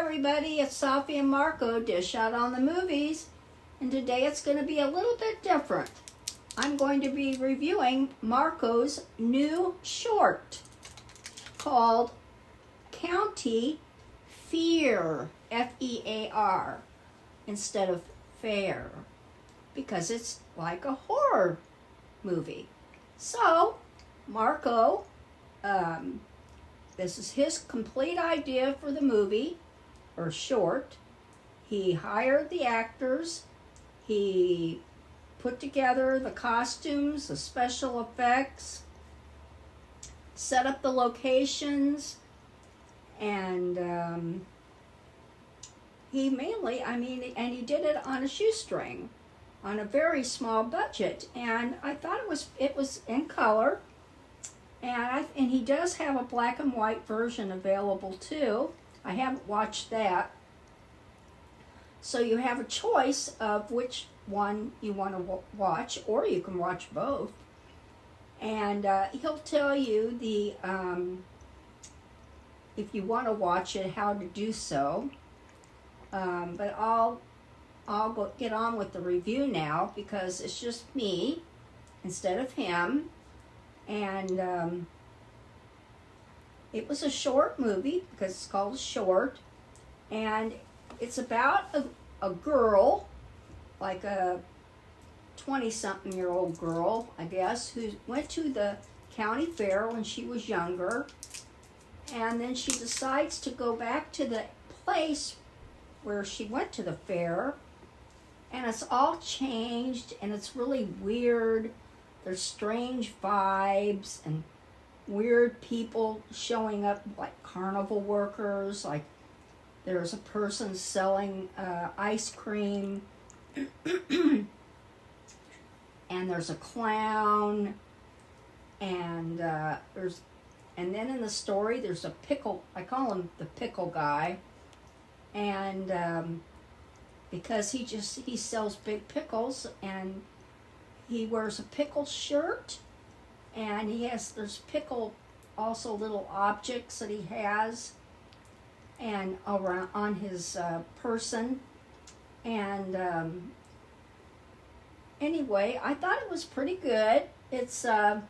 everybody, it's Safi and Marco, Dish Out on the Movies, and today it's going to be a little bit different. I'm going to be reviewing Marco's new short called County Fear, F-E-A-R, instead of Fair, because it's like a horror movie. So, Marco, this is his complete idea for the movie, or short. He hired the actors, he put together the costumes, the special effects, set up the locations, and he mainly, and he did it on a shoestring, on a very small budget, and I thought it was in color. And he does have a black and white version available too. I haven't watched that. So you have a choice of which one you want to watch, or you can watch both. And he'll tell you if you want to watch it, how to do so. But I'll get on with the review now because it's just me instead of him. And it was a short movie because it's called Short, and it's about a girl, like a 20-something-year-old girl, I guess, who went to the county fair when she was younger, and then she decides to go back to the place where she went to the fair, and it's all changed, and it's really weird. There's strange vibes and weird people showing up, like carnival workers. Like there's a person selling ice cream, and there's a clown, and then in the story there's a pickle. I call him the pickle guy, and because he sells big pickles, and he wears a pickle shirt, and there's pickle, also little objects that he has, and around on his person. And anyway, I thought it was pretty good. It's there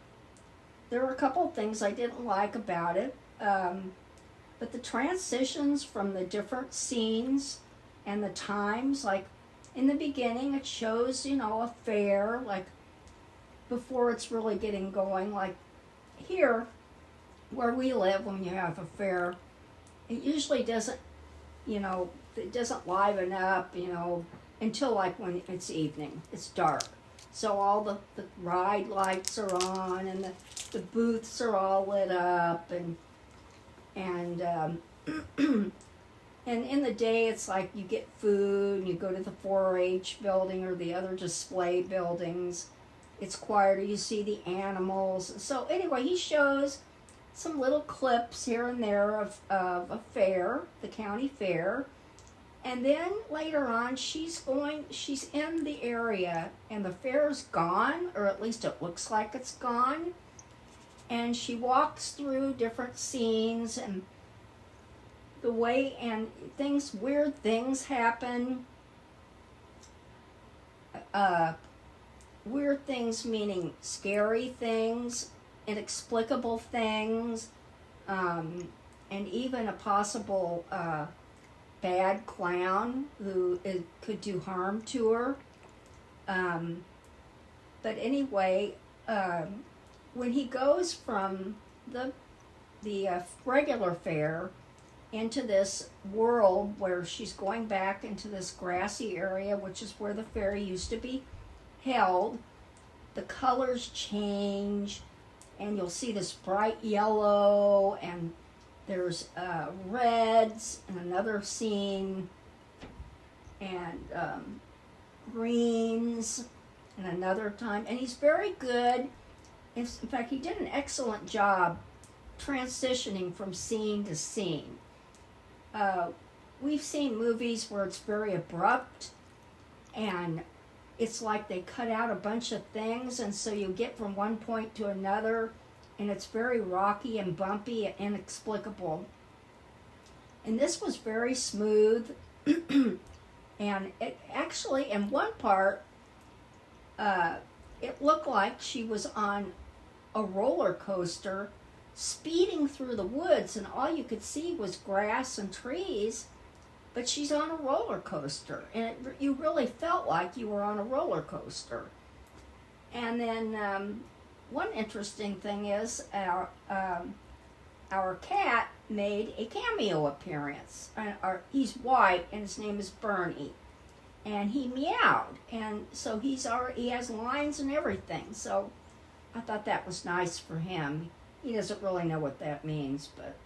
were a couple of things I didn't like about it, but the transitions from the different scenes and the times, like in the beginning, it shows, a fair, like before it's really getting going. Like here, where we live, when you have a fair, it usually doesn't, it doesn't liven up, until like when it's evening, it's dark. So all the ride lights are on, and the booths are all lit up, and and in the day, it's like you get food, and you go to the 4-H building or the other display buildings. It's quieter, you see the animals. So anyway, he shows some little clips here and there of a fair, the county fair. And then later on, she's in the area, and the fair's gone, or at least it looks like it's gone. And she walks through different scenes, and the way, and weird things happen. Weird things meaning scary things, inexplicable things, and even a possible bad clown who could do harm to her. But anyway, when he goes from the regular fair into this world where she's going back into this grassy area, which is where the fair used to be held, the colors change, and you'll see this bright yellow, and there's reds in another scene, and greens in another time. And he's very good. In fact, he did an excellent job transitioning from scene to scene. We've seen movies where it's very abrupt, and it's like they cut out a bunch of things, and so you get from one point to another, and it's very rocky and bumpy and inexplicable. And this was very smooth. And it actually, in one part, it looked like she was on a roller coaster speeding through the woods, and all you could see was grass and trees, but she's on a roller coaster, and you really felt like you were on a roller coaster. And then one interesting thing is our cat made a cameo appearance. He's white, and his name is Bernie. And he meowed, and so he has lines and everything. So I thought that was nice for him. He doesn't really know what that means, but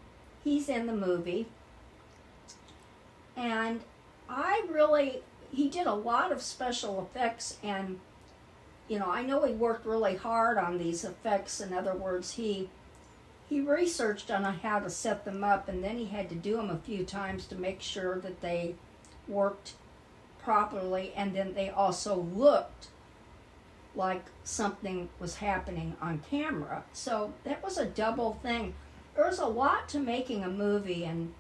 he's in the movie. And he did a lot of special effects, and I know he worked really hard on these effects. In other words, he researched on how to set them up, and then he had to do them a few times to make sure that they worked properly, and then they also looked like something was happening on camera. So that was a double thing. There's a lot to making a movie, and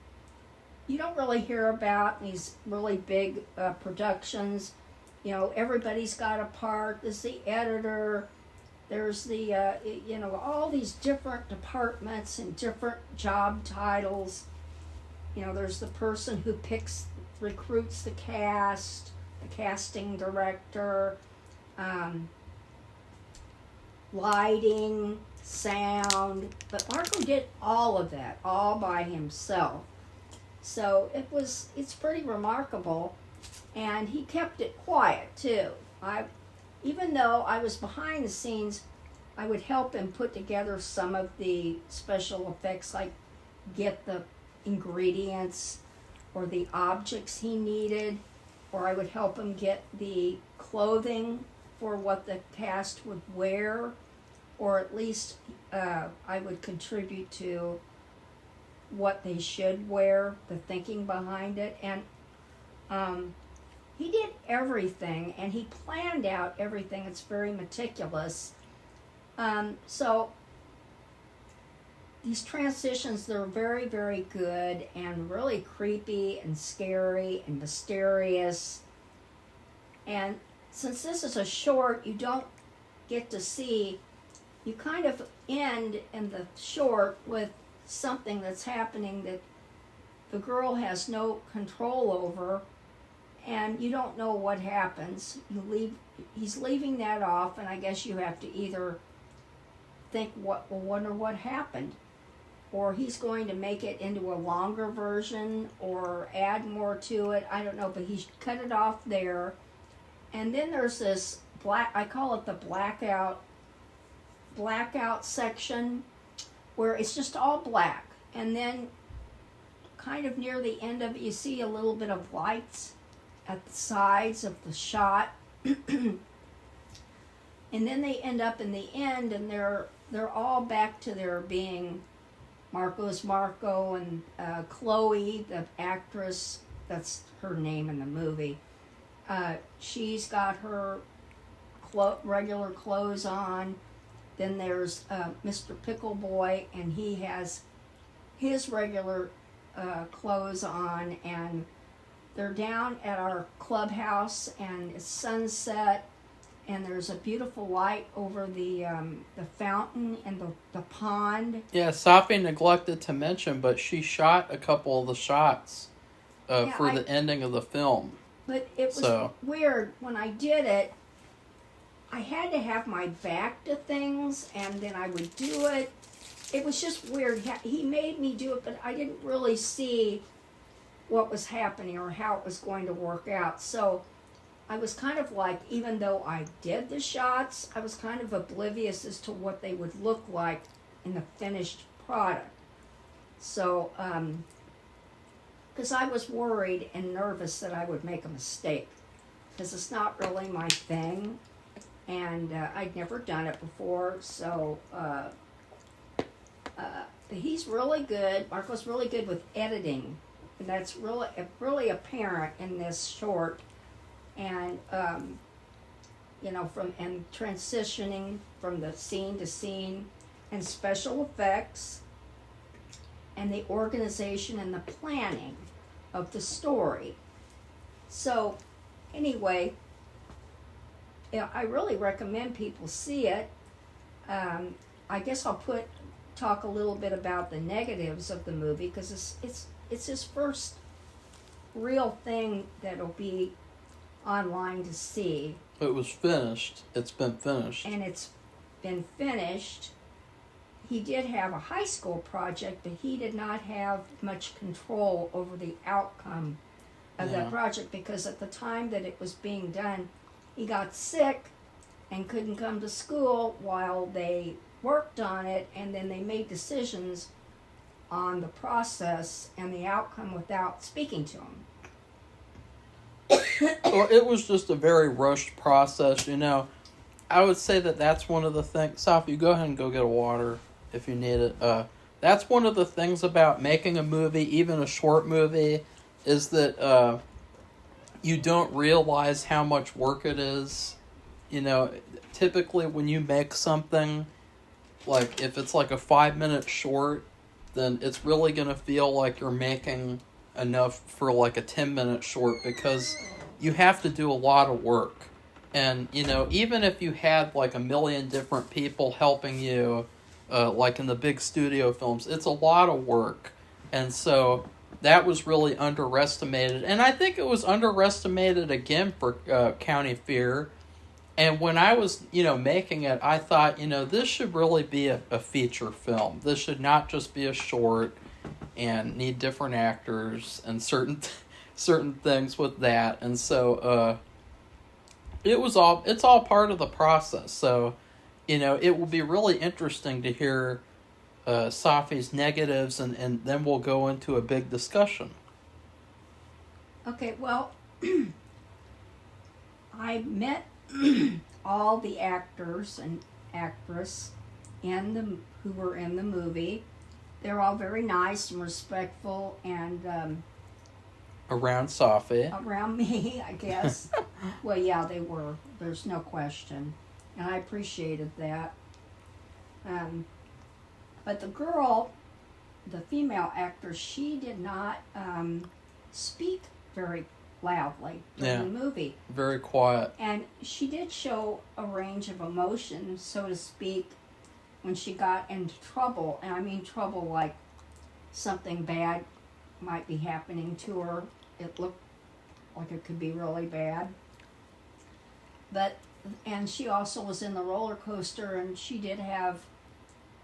you don't really hear about these really big productions. Everybody's got a part. There's the editor. There's the, all these different departments and different job titles. There's the person who recruits the cast, the casting director, lighting, sound. But Marco did all of that, all by himself. So it's pretty remarkable. And he kept it quiet, too. Even though I was behind the scenes, I would help him put together some of the special effects, like get the ingredients or the objects he needed, or I would help him get the clothing for what the cast would wear, or at least I would contribute to what they should wear, the thinking behind it. And he did everything, and he planned out everything. It's very meticulous. So these transitions, they're very, very good and really creepy and scary and mysterious. And since this is a short, you don't get to see, you kind of end in the short with something that's happening that the girl has no control over, and you don't know what happens. He's leaving that off, and I guess you have to either wonder what happened, or he's going to make it into a longer version or add more to it. I don't know, but he cut it off there. And then there's this I call it the blackout section, where it's just all black. And then kind of near the end of it, you see a little bit of lights at the sides of the shot. And then they end up in the end, and they're all back to their being Marco's Marco, and Chloe, the actress, that's her name in the movie. She's got her regular clothes on. Then there's Mr. Pickle Boy, and he has his regular clothes on, and they're down at our clubhouse, and it's sunset, and there's a beautiful light over the fountain and the pond. Yeah, Safi neglected to mention, but she shot a couple of the shots for the ending of the film. But it was weird when I did it. I had to have my back to things, and then I would do it. It was just weird. He made me do it, but I didn't really see what was happening or how it was going to work out. So I was kind of like, even though I did the shots, I was kind of oblivious as to what they would look like in the finished product. So, because I was worried and nervous that I would make a mistake, because it's not really my thing. And I'd never done it before, so he's really good. Marco's really good with editing, and that's really apparent in this short. And and transitioning from the scene to scene, and special effects. and the organization and the planning of the story. So, anyway, yeah, I really recommend people see it. I guess I'll talk a little bit about the negatives of the movie, because it's his first real thing that'll be online to see. It was finished. It's been finished. And it's been finished. He did have a high school project, but he did not have much control over the outcome of that project, because at the time that it was being done, he got sick and couldn't come to school while they worked on it, and then they made decisions on the process and the outcome without speaking to him. Or it was just a very rushed process, you know. I would say that's one of the things. Safi, go ahead and go get a water if you need it. That's one of the things about making a movie, even a short movie, is that you don't realize how much work it is. You know, typically when you make something, like if it's like a 5-minute short, then it's really going to feel like you're making enough for like a 10-minute short, because you have to do a lot of work. And, you know, even if you had like a million different people helping you, like in the big studio films, it's a lot of work. And so that was really underestimated. And I think it was underestimated again for County Fear. And when I was, you know, making it, I thought, you know, this should really be a feature film. This should not just be a short and need different actors and certain things with that. And so it's all part of the process. So, you know, it will be really interesting to hear Safi's negatives, and then we'll go into a big discussion. Okay, well, I met all the actors and actress who were in the movie. They're all very nice and respectful, and around Safi. Around me, I guess. Well, yeah, they were. There's no question, and I appreciated that. But the girl, the female actress, she did not speak very loudly during the movie. Very quiet. And she did show a range of emotion, so to speak, when she got into trouble. And I mean trouble like something bad might be happening to her. It looked like it could be really bad. And she also was in the roller coaster, and she did have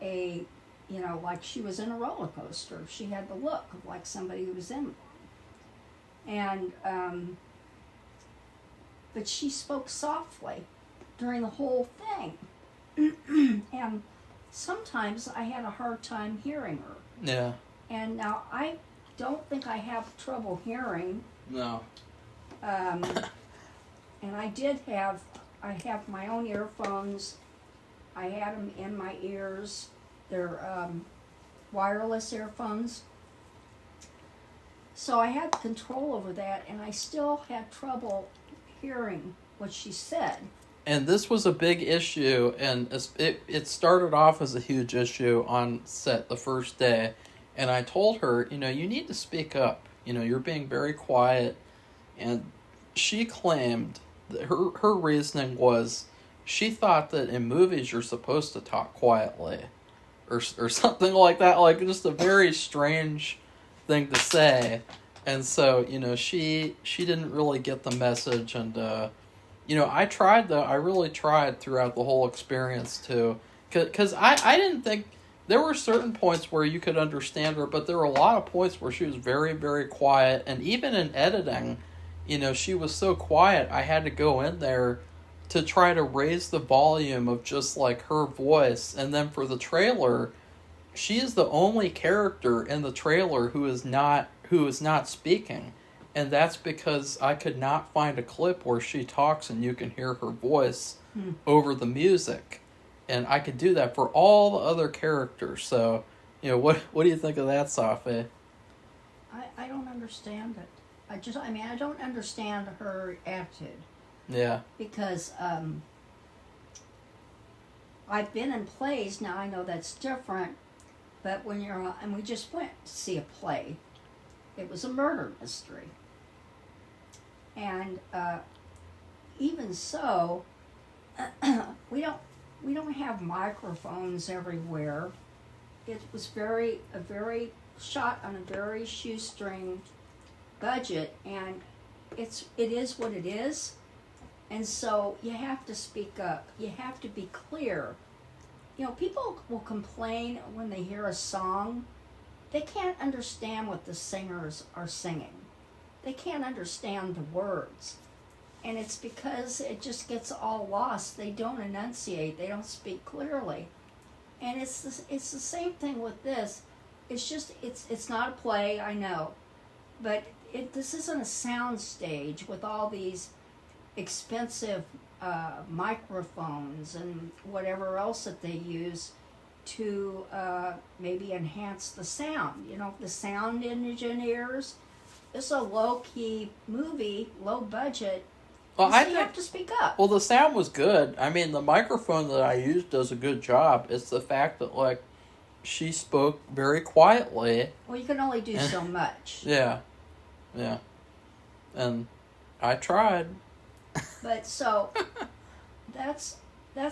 a, you know, like she was in a roller coaster. She had the look of like somebody who was in one. And, but she spoke softly during the whole thing. And sometimes I had a hard time hearing her. Yeah. And now I don't think I have trouble hearing. No. And I have my own earphones. I had them in my ears. They're wireless earphones. So I had control over that, and I still had trouble hearing what she said. And this was a big issue, and it started off as a huge issue on set the first day. And I told her, you know, you need to speak up. You know, you're being very quiet. And she claimed that her reasoning was she thought that in movies you're supposed to talk quietly. Or something like that. Like, just a very strange thing to say. And so, you know, she didn't really get the message. And, you know, I really tried throughout the whole experience to, because I didn't think, there were certain points where you could understand her, but there were a lot of points where she was very, very quiet. And even in editing, you know, she was so quiet, I had to go in there to try to raise the volume of just like her voice. And then for the trailer, she is the only character in the trailer who is not speaking. And that's because I could not find a clip where she talks and you can hear her voice over the music. And I could do that for all the other characters. So, you know, what do you think of that, Safi? I don't understand it. I don't understand her attitude. Yeah. Because I've been in plays, now I know that's different, But when you're and we just went to see a play. It was a murder mystery. And even so, we don't have microphones everywhere. It was a very shot on a very shoestring budget, and it is what it is. And so you have to speak up. You have to be clear. You know, people will complain when they hear a song. They can't understand what the singers are singing. They can't understand the words. And it's because it just gets all lost. They don't enunciate. They don't speak clearly. And it's the same thing with this. It's just, it's not a play, I know. But this isn't a sound stage with all these expensive microphones and whatever else that they use to maybe enhance the sound. You know, the sound engineers. It's a low-key movie, low budget. Well, so you have to speak up. Well, the sound was good. I mean, the microphone that I used does a good job. It's the fact that, like, she spoke very quietly. Well, you can only do so much. Yeah. And I tried. But so that's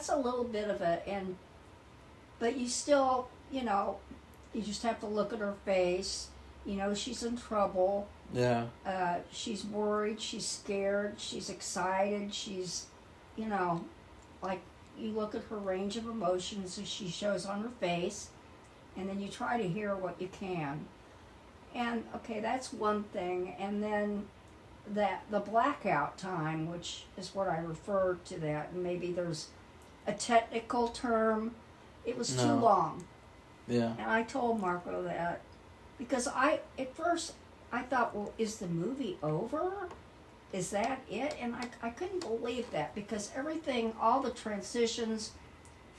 a little bit of it, but you still, you know, you just have to look at her face. You know, she's in trouble. Yeah. She's worried. She's scared. She's excited. She's, you know, like you look at her range of emotions that she shows on her face, and then you try to hear what you can. And okay, that's one thing. And then the blackout time, which is what I referred to that, and maybe there's a technical term. It was too long. Yeah. And I told Marco that because at first I thought, well, is the movie over? Is that it? And I couldn't believe that because everything, all the transitions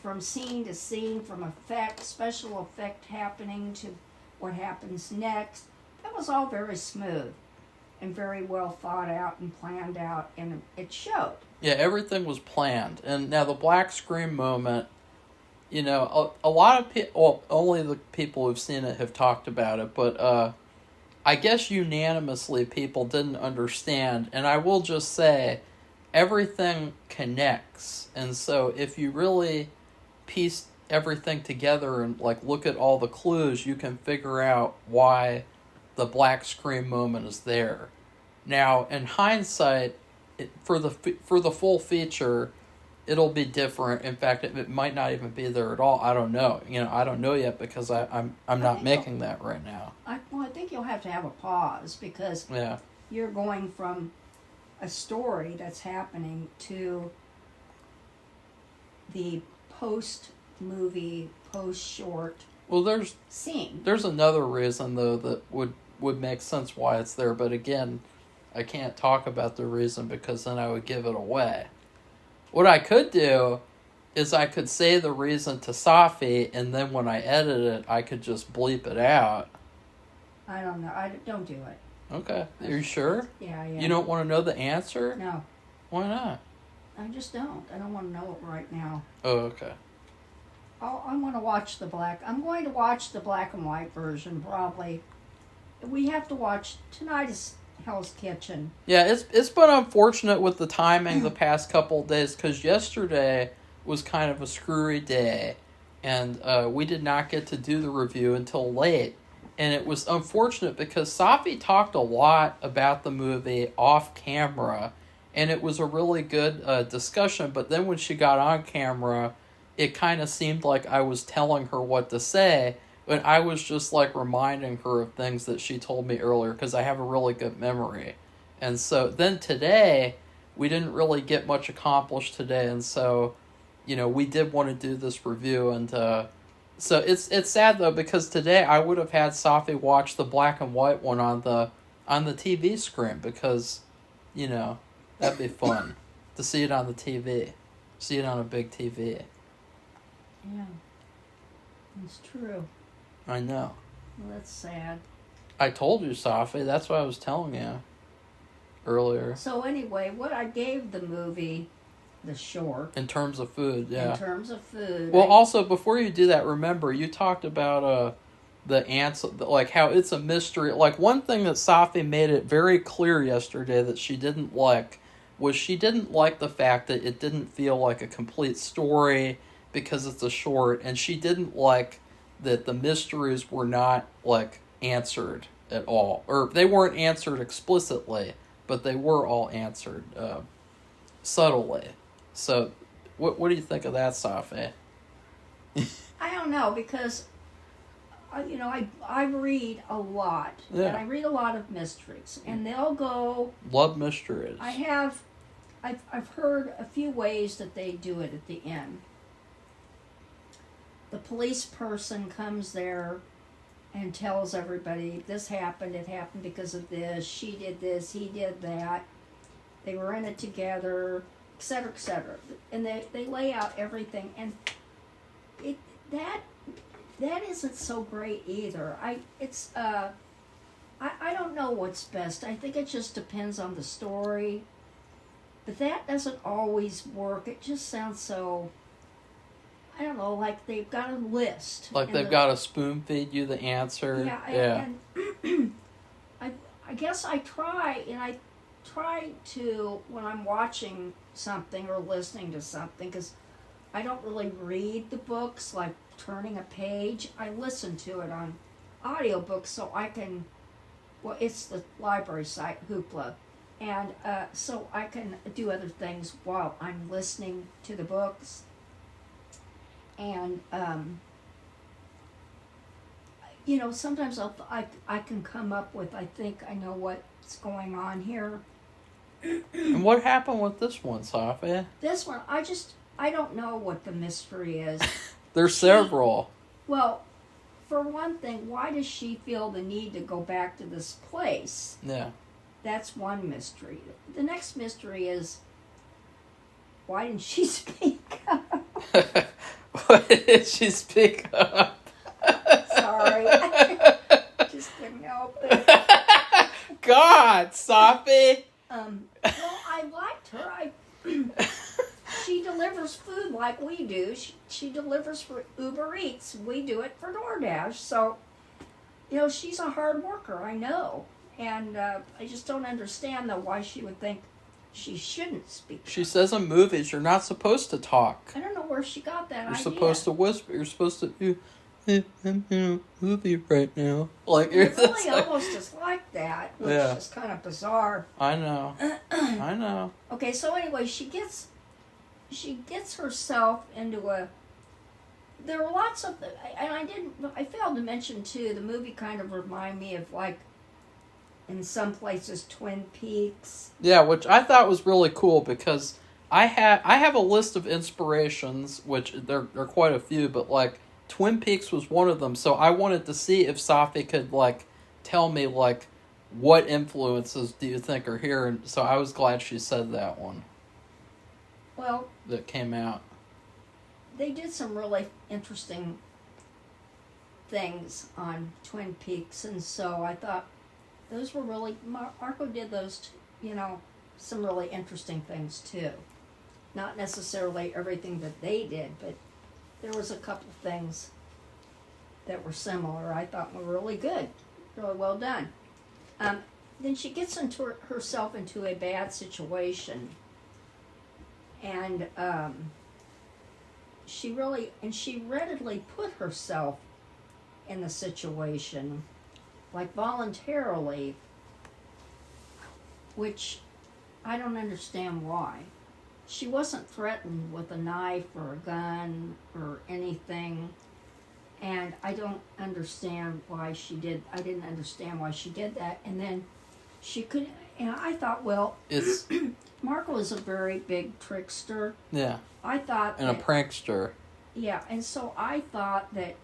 from scene to scene, from special effect happening to what happens next, that was all very smooth and very well thought out and planned out, and it showed. Yeah, everything was planned. And now the black screen moment, you know, a lot of people, well, only the people who've seen it have talked about it, but I guess unanimously people didn't understand. And I will just say, everything connects. And so if you really piece everything together and, like, look at all the clues, you can figure out why the black screen moment is there. Now, in hindsight, for the full feature, it'll be different. In fact, it might not even be there at all. I don't know. You know, I don't know yet because I'm not making that right now. I think you'll have to have a pause because you're going from a story that's happening to the post-movie, post-short scene. There's another reason, though, that would make sense why it's there. But again, I can't talk about the reason because then I would give it away. What I could do is I could say the reason to Safi, and then when I edit it, I could just bleep it out. I don't know. Don't do it. Okay. Are you sure? Yeah. You don't want to know the answer? No. Why not? I just don't. I don't want to know it right now. Oh, okay. I want to watch I'm going to watch the black and white version, probably. We have to watch, tonight is Hell's Kitchen. Yeah, it's been unfortunate with the timing the past couple of days, because yesterday was kind of a screwy day, and we did not get to do the review until late. And it was unfortunate because Safi talked a lot about the movie off camera, and it was a really good discussion, but then when she got on camera, it kind of seemed like I was telling her what to say, but I was just, like, reminding her of things that she told me earlier, because I have a really good memory. And so then today, we didn't really get much accomplished today, and so, you know, we did want to do this review, and so it's sad, though, because today I would have had Safi watch the black and white one on the TV screen, because, you know, that'd be fun to see it on the TV, see it on a big TV. Yeah, it's true. I know. Well, that's sad. I told you, Safi. That's what I was telling you earlier. So anyway, what I gave the movie the short. In terms of food, yeah. In terms of food. Well, also, before you do that, remember, you talked about the ants, like how it's a mystery. Like, one thing that Safi made it very clear yesterday that she didn't like was she didn't like the fact that it didn't feel like a complete story because it's a short, and she didn't like that the mysteries were not, like, answered at all. Or they weren't answered explicitly, but they were all answered subtly. So, what do you think of that, Safi? I don't know, because I read a lot, Yeah. and I read a lot of mysteries, and they'll go. Love mysteries. I've heard a few ways that they do it at the end. The police person comes there and tells everybody, this happened, it happened because of this, she did this, he did that, they were in it together, etc., etc. And they lay out everything, and that isn't so great either. I don't know what's best. I think it just depends on the story. But that doesn't always work. It just sounds so, I don't know, like they've got a list. Like they've got to spoon feed you the answer. Yeah. And I guess I try to, when I'm watching something or listening to something, because I don't really read the books, like turning a page. I listen to it on audiobooks so I can, well, it's the library site, Hoopla. And so I can do other things while I'm listening to the books. And, sometimes I can come up with, I think I know what's going on here. And what happened with this one, Safi? This one, I don't know what the mystery is. There's several. Well, for one thing, why does she feel the need to go back to this place? Yeah. That's one mystery. The next mystery is, why didn't she speak up? Why did she speak up? Sorry. Just couldn't help it. God, Safi. Well, I liked her. She delivers food like we do. She delivers for Uber Eats. We do it for DoorDash. So, she's a hard worker, I know. And I just don't understand, though, why she would think she shouldn't speak. She says in movies, you're not supposed to talk. I don't know where she got that idea. You're supposed to whisper. You're supposed to, I'm in a movie right now. Like, it really almost is like that, which is kind of bizarre. I know. I know. Okay, so anyway, she gets herself into a. There were lots of, and I failed to mention too. The movie kind of reminded me of, like, in some places, Twin Peaks. Yeah, which I thought was really cool because I have a list of inspirations, which there are quite a few, but, like, Twin Peaks was one of them. So I wanted to see if Safi could, like, tell me, like, what influences do you think are here, and so I was glad she said that one. Well, that came out. They did some really interesting things on Twin Peaks, and so I thought those were really, Marco did those, some really interesting things too. Not necessarily everything that they did, but there was a couple things that were similar I thought were really good, really well done. Then she gets herself into a bad situation, and she readily put herself in the situation, like voluntarily, which I don't understand why. She wasn't threatened with a knife or a gun or anything, and I don't understand why she did. I didn't understand why she did that. And then she could, and I thought, well, it's Marco is a very big trickster. Yeah. I thought, and a prankster. Yeah, and so I thought that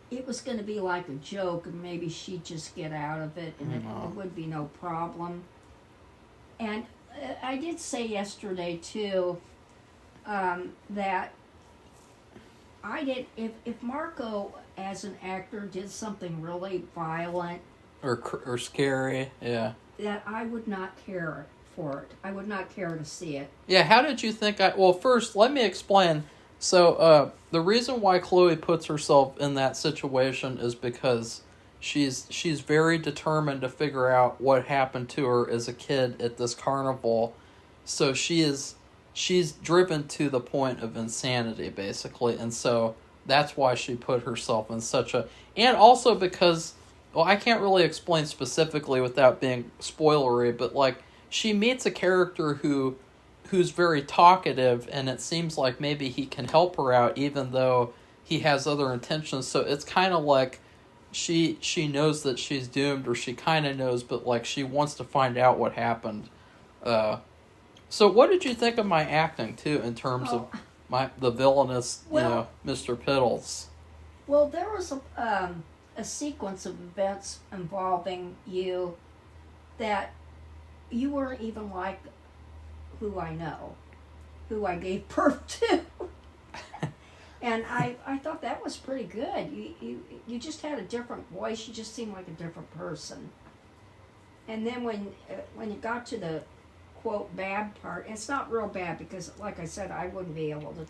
it was going to be like a joke, and maybe she'd just get out of it, and it would be no problem. And I did say yesterday too that I did. If Marco, as an actor, did something really violent or scary, yeah, that I would not care for it. I would not care to see it. Yeah, how did you think well, first, let me explain. So, the reason why Chloe puts herself in that situation is because she's very determined to figure out what happened to her as a kid at this carnival. So she's driven to the point of insanity, basically, and so that's why she put herself in such a... And also because, well, I can't really explain specifically without being spoilery, but, like, she meets a character who's very talkative, and it seems like maybe he can help her out even though he has other intentions. So it's kind of like she knows that she's doomed, or she kind of knows, but like she wants to find out what happened. So what did you think of my acting too, in terms of the villainous, Mr. Piddles? Well, there was a sequence of events involving you that you weren't even like who I know, who I gave birth to. And I thought that was pretty good. You just had a different voice. You just seemed like a different person. And then when you got to the, quote, bad part, it's not real bad because, like I said, I wouldn't be able to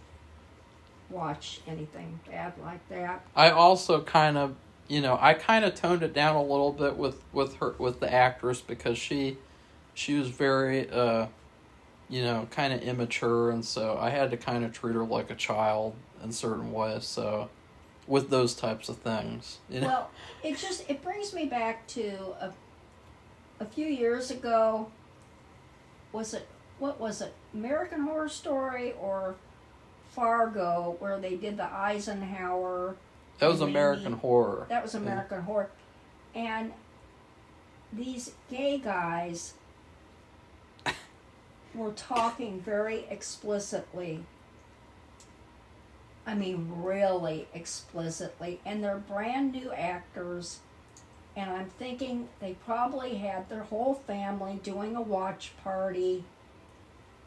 watch anything bad like that. I also kind of, I kind of toned it down a little bit with the actress, because she was very, kind of immature, and so I had to kind of treat her like a child in certain ways, so with those types of things. Well, it brings me back to a few years ago. What was it, American Horror Story or Fargo, where they did the Eisenhower... That was American Horror. That was American Horror. And these gay guys were talking very explicitly. I mean, really explicitly. And they're brand new actors. And I'm thinking they probably had their whole family doing a watch party,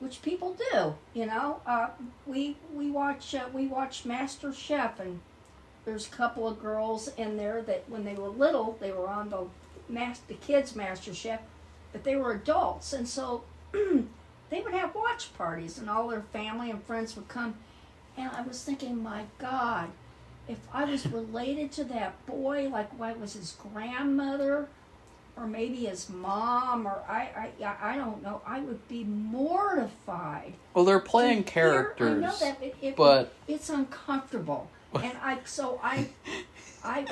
which people do, We watch Master Chef, and there's a couple of girls in there that when they were little, they were on the kids' Master Chef, but they were adults, and so they would have watch parties, and all their family and friends would come. And I was thinking, my God, if I was related to that boy, like what was his grandmother, or maybe his mom, or I don't know, I would be mortified. Well, they're playing characters. I know that, but it's uncomfortable. And I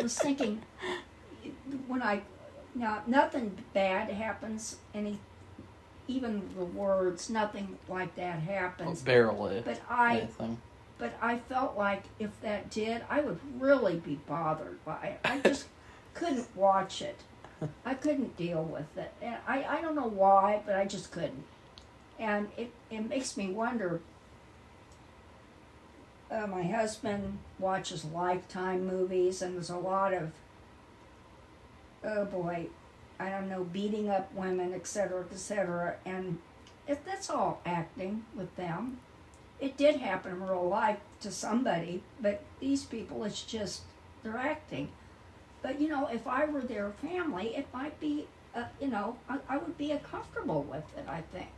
was thinking, nothing bad happens, even the words, nothing like that happens. Barely. But I felt like if that did, I would really be bothered by it. I just couldn't watch it. I couldn't deal with it. And I don't know why, but I just couldn't. And it makes me wonder. My husband watches Lifetime movies, and there's a lot of, oh boy, I don't know, beating up women, etc., etc. And that's all acting with them. It did happen in real life to somebody, but these people, it's just, they're acting. But, if I were their family, it might be, I would be uncomfortable with it, I think.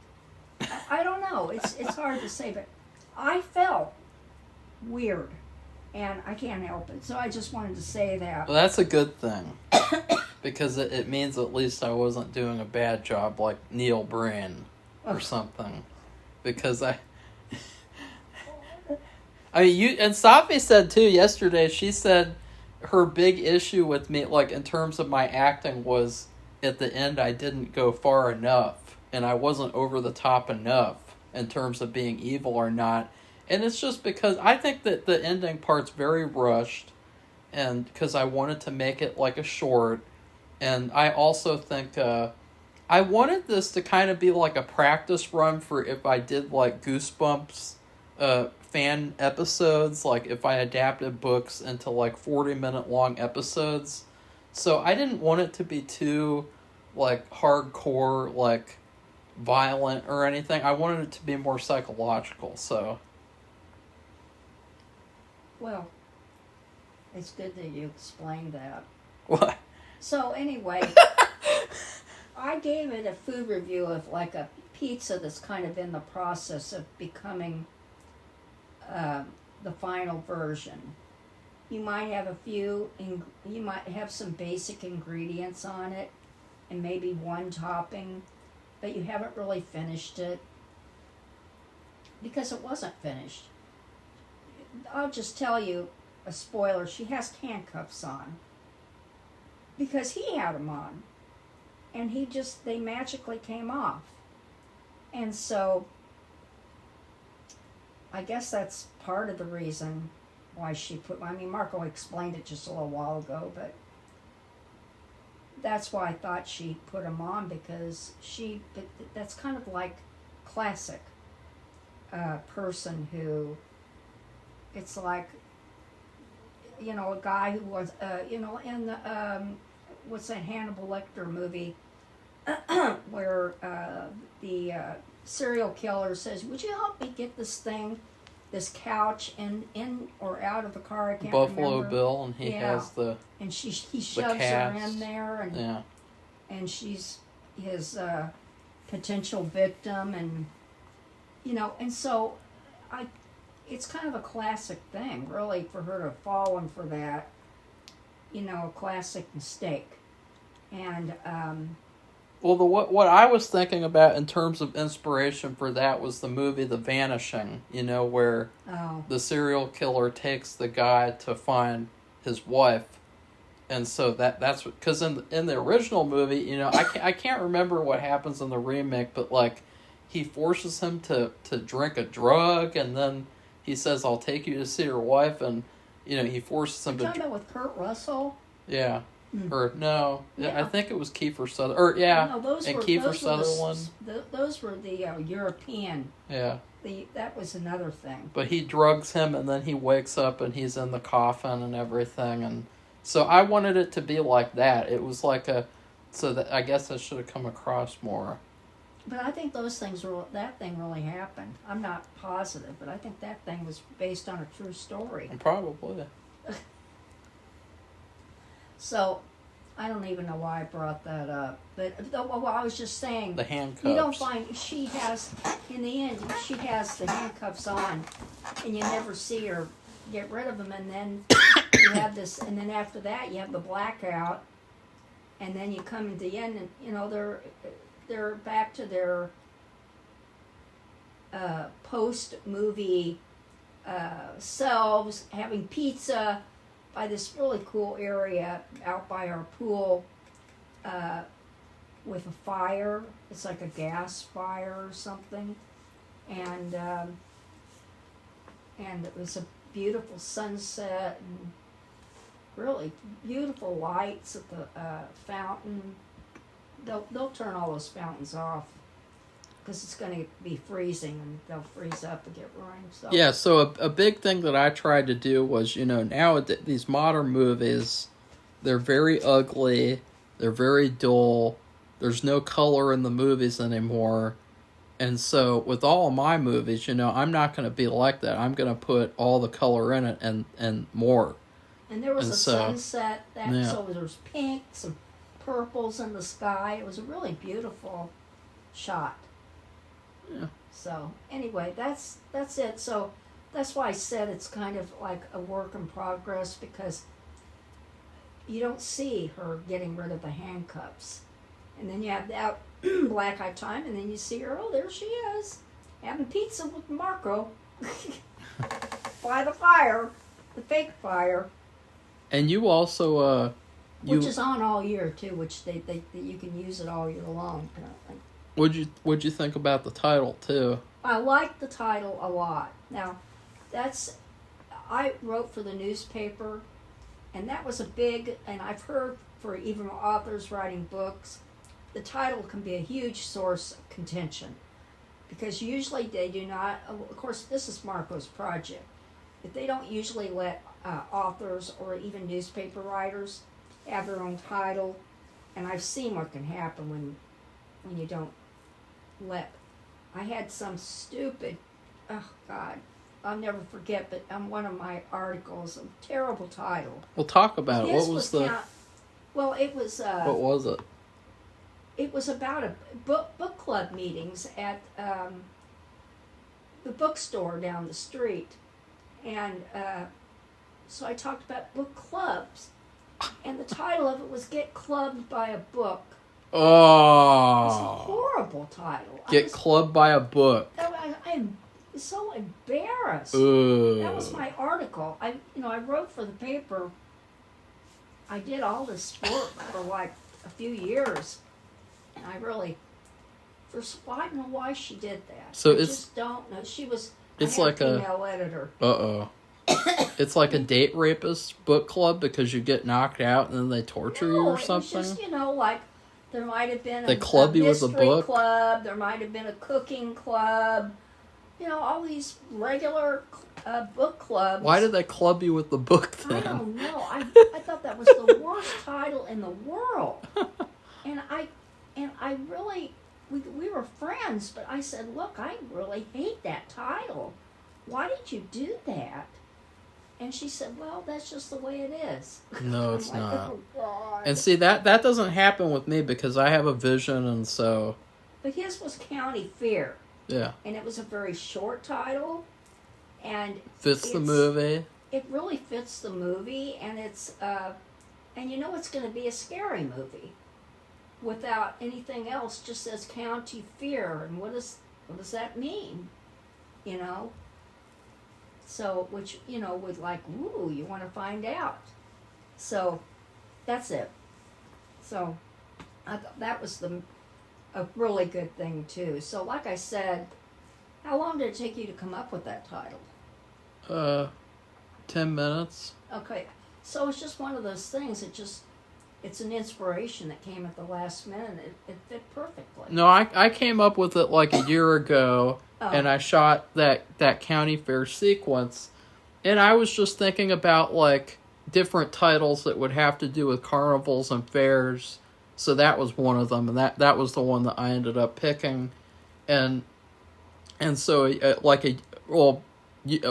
I don't know. It's hard to say, but I felt weird, and I can't help it. So I just wanted to say that. Well, that's a good thing, because it means at least I wasn't doing a bad job like Neil Breen or something. Because I mean, you and Safi said too yesterday. She said her big issue with me, like in terms of my acting, was at the end I didn't go far enough, and I wasn't over the top enough in terms of being evil or not. And it's just because I think that the ending part's very rushed, and because I wanted to make it like a short, and I also think I wanted this to kind of be like a practice run for if I did like Goosebumps fan episodes, like if I adapted books into like 40-minute long episodes. So I didn't want it to be too like hardcore, like violent or anything. I wanted it to be more psychological, so. Well, it's good that you explained that. What? So anyway, I gave it a food review of like a pizza that's kind of in the process of becoming the final version. You might have you might have some basic ingredients on it and maybe one topping, but you haven't really finished it because it wasn't finished. I'll just tell you a spoiler, she has handcuffs on because he had them on, and they magically came off. And so I guess that's part of the reason why Marco explained it just a little while ago, but that's why I thought she put them on, because that's kind of like classic person who, it's like, a guy who was, in the, what's that Hannibal Lecter movie where the serial killer says, "Would you help me get this couch in or out of the car?" I can't Buffalo remember. Bill, and he has the and he shoves her in there, and yeah. and she's his potential victim, and and so it's kind of a classic thing, really, for her to have fallen for that, a classic mistake. And well, what I was thinking about in terms of inspiration for that was the movie The Vanishing, where the serial killer takes the guy to find his wife. And so that's because in the original movie, I can't remember what happens in the remake, but like he forces him to drink a drug, and then he says, "I'll take you to see your wife," and he forces him to. Talking about with Kurt Russell. Yeah. Mm. Or no, yeah. I think it was Kiefer Sutherland. Or yeah, no, Kiefer Sutherland. Those were the European. Yeah. That was another thing. But he drugs him, and then he wakes up, and he's in the coffin and everything, and so I wanted it to be like that. It was like so that I guess I should have come across more. But I think that thing really happened. I'm not positive, but I think that thing was based on a true story. Probably. So, I don't even know why I brought that up. But I was just saying, the handcuffs. You don't find in the end, she has the handcuffs on, and you never see her get rid of them. And then you have this, and then after that, you have the blackout, and then you come to the end, and they're back to their post movie selves, having pizza by this really cool area out by our pool with a fire. It's like a gas fire or something, and it was a beautiful sunset and really beautiful lights at the fountain. They'll turn all those fountains off because it's going to be freezing, and they'll freeze up and get rain. So. Yeah, so a big thing that I tried to do was, now these modern movies, they're very ugly, they're very dull, there's no color in the movies anymore, and so with all of my movies, I'm not going to be like that. I'm going to put all the color in it and more. And there was sunset, so there was pink, some purples in the sky. It was a really beautiful shot. Yeah. So anyway, that's it. So that's why I said it's kind of like a work in progress, because you don't see her getting rid of the handcuffs, and then you have that black-eyed time, and then you see her. Oh, there she is, having pizza with Marco by the fire, the fake fire. And you also which is on all year too, which they you can use it all year long apparently. What'd you think about the title too? I like the title a lot. Now, I wrote for the newspaper, and that was and I've heard for even authors writing books, the title can be a huge source of contention, because usually they do not, of course this is Marco's project, but they don't usually let authors or even newspaper writers have their own title, and I've seen what can happen when you don't let. I had some stupid, oh God, I'll never forget, but on one of my articles, a terrible title. We'll talk about it. What was Well, it was. What was it? it was about a book club meetings at the bookstore down the street, and so I talked about book clubs, and the title of it was "Get Clubbed by a Book." It's a Oh, horrible title. get clubbed by a book. I'm so embarrassed. Ugh. That was my article. I wrote for the paper. I did all this work for like a few years, and I really, I don't know why she did that. So I it's- just don't know. She was. it's I had like a- female editor. Uh-oh. It's like a date rapist book club because you get knocked out and then they torture you or It was something? just like there might have been They club you with a mystery book? club. There might have been a cooking club. All these regular book clubs. Why did they club you with the book I then? don't know. I thought that was the worst title in the world. And I really, we were friends, but I said, look, I really hate that title. Why did you do that? And she said, well, that's just the way it is. No, I'm it's like, not. oh, God. And see, that doesn't happen with me because I have a vision, and so, But his was County Fair, yeah. and it was a very short title, and Fits the It's- movie. it really fits the movie, and it's it's going to be a scary movie without anything else. Just says County Fair, and what does that mean? So which would like, ooh, you want to find out. So that's it. So I thought that was a really good thing too. So like I said, how long did it take you to come up with that title? 10 minutes. Okay, so it's just one of those things. It's an inspiration that came at the last minute. It fit perfectly. No, I came up with it like a year ago, Oh. and I shot that county fair sequence, and I was just thinking about like different titles that would have to do with carnivals and fairs. So that was one of them, and that was the one that I ended up picking, and so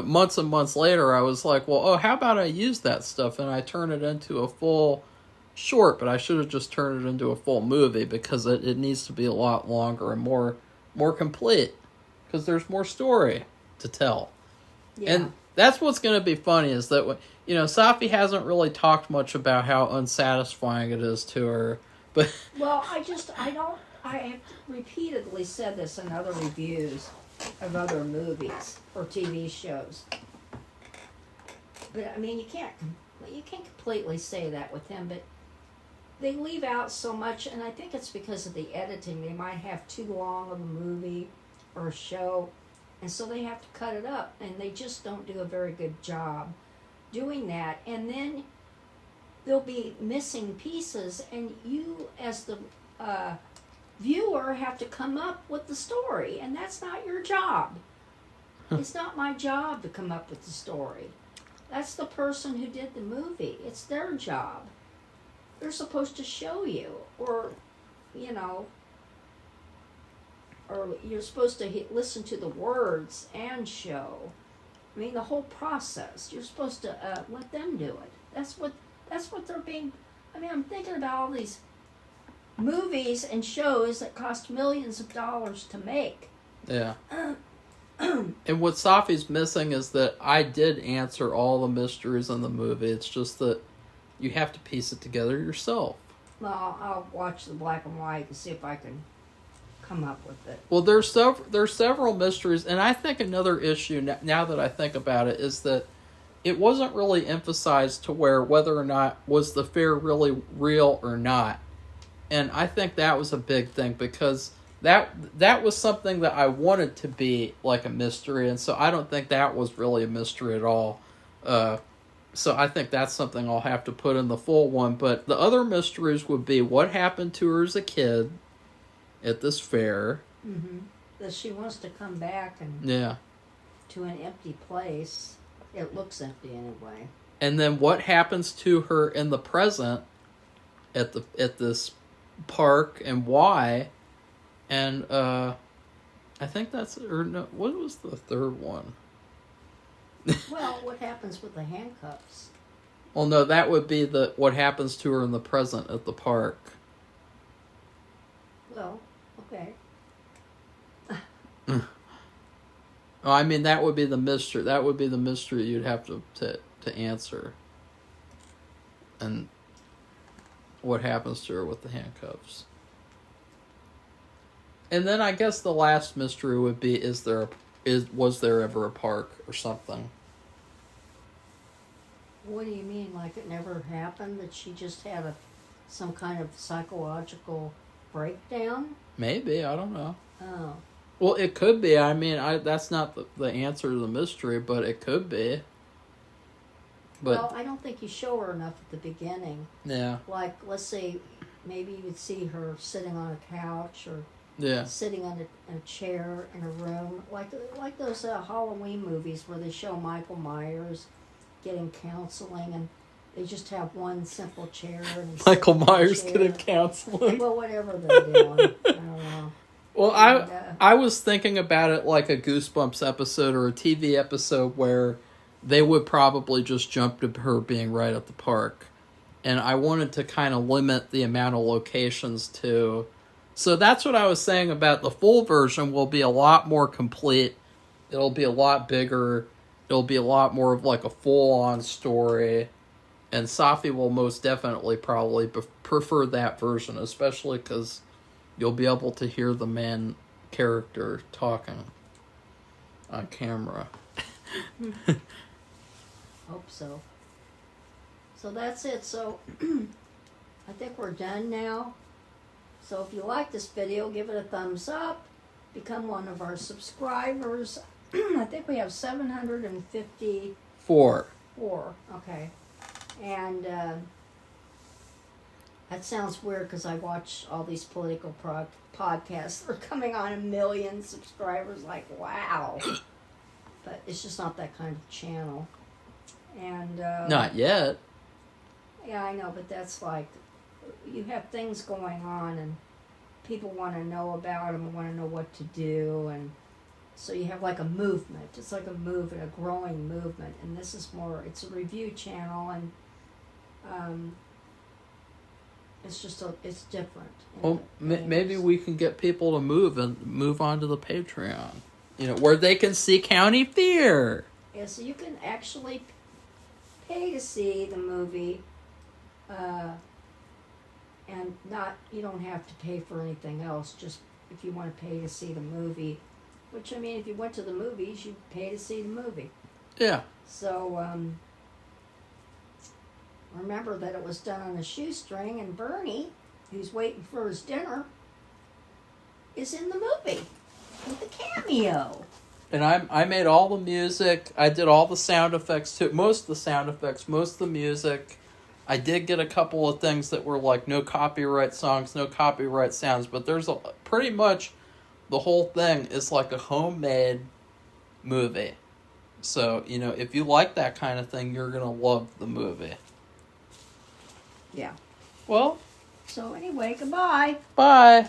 months and months later, I was like, well, how about I use that stuff and I turn it into a full short, but I should have just turned it into a full movie because it needs to be a lot longer and more complete because there's more story to tell. Yeah. And that's what's going to be funny is that, Safi hasn't really talked much about how unsatisfying it is to her, but... Well, I have repeatedly said this in other reviews of other movies or TV shows. But I mean, you can't completely say that with him, but they leave out so much, and I think it's because of the editing. They might have too long of a movie or a show, and so they have to cut it up, and they just don't do a very good job doing that. And then there'll be missing pieces, and you, as the viewer, have to come up with the story, and that's not your job. It's not my job to come up with the story. That's the person who did the movie. It's their job. They're supposed to show you, or you're supposed to listen to the words and show. I mean, the whole process. You're supposed to let them do it. That's what they're being. I mean, I'm thinking about all these movies and shows that cost millions of dollars to make. Yeah. And what Safi's missing is that I did answer all the mysteries in the movie. It's just that you have to piece it together yourself. Well, I'll watch the black and white and see if I can come up with it. Well, there's several mysteries, and I think another issue, now that I think about it, is that it wasn't really emphasized to whether or not was the fair really real or not. And I think that was a big thing because that was something that I wanted to be like a mystery, and so I don't think that was really a mystery at all. So I think that's something I'll have to put in the full one. But the other mysteries would be what happened to her as a kid at this fair. Mm-hmm. That she wants to come back and to an empty place. It looks empty anyway. And then what happens to her in the present at this park and why? And I think that's what was the third one? Well, what happens with the handcuffs? Well, no, that would be what happens to her in the present at the park. Well, okay. Oh, I mean, that would be the mystery. That would be the mystery you'd have to answer. And what happens to her with the handcuffs. And then I guess the last mystery would be, was there ever a park or something? What do you mean? Like it never happened? That she just had some kind of psychological breakdown? Maybe, I don't know. Oh. Well, it could be. I mean, that's not the answer to the mystery, but it could be. But, well, I don't think you show her enough at the beginning. Yeah. Like, let's say, maybe you would see her sitting on a couch or Yeah. sitting on a chair in a room, like those Halloween movies where they show Michael Myers getting counseling, and they just have one simple chair. And he's Michael sitting in the Myers chair. getting counseling. Well, whatever they're doing, I don't know. Well, And, I was thinking about it like a Goosebumps episode or a TV episode where they would probably just jump to her being right at the park. And I wanted to kind of limit the amount of locations to... So that's what I was saying about the full version will be a lot more complete. It'll be a lot bigger. It'll be a lot more of like a full-on story. And Safi will most definitely probably prefer that version, especially because you'll be able to hear the main character talking on camera. Hope so. So that's it. So I think we're done now. So if you like this video, give it a thumbs up. Become one of our subscribers. I think we have 754. Okay. And that sounds weird because I watch all these political podcasts. They're coming on 1 million subscribers. Like, wow. But it's just not that kind of channel. And Not yet. yeah, I know, but that's like, you have things going on and people want to know about them and want to know what to do, and so you have like a movement. It's like a movement, a growing movement, and this is more, it's a review channel, and it's just it's different. Well, maybe we can get people to move on to the Patreon, where they can see County Fear. Yeah, so you can actually pay to see the movie, and you don't have to pay for anything else, just if you want to pay to see the movie, which, I mean, if you went to the movies, you'd pay to see the movie. Yeah. So, remember that it was done on a shoestring, and Bernie, who's waiting for his dinner, is in the movie with a cameo. And I made all the music. I did all the sound effects too. Most of the sound effects, most of the music. I did get a couple of things that were like no copyright songs, no copyright sounds, but there's pretty much the whole thing is like a homemade movie. So, if you like that kind of thing, you're going to love the movie. Yeah. Well. So anyway, goodbye. Bye.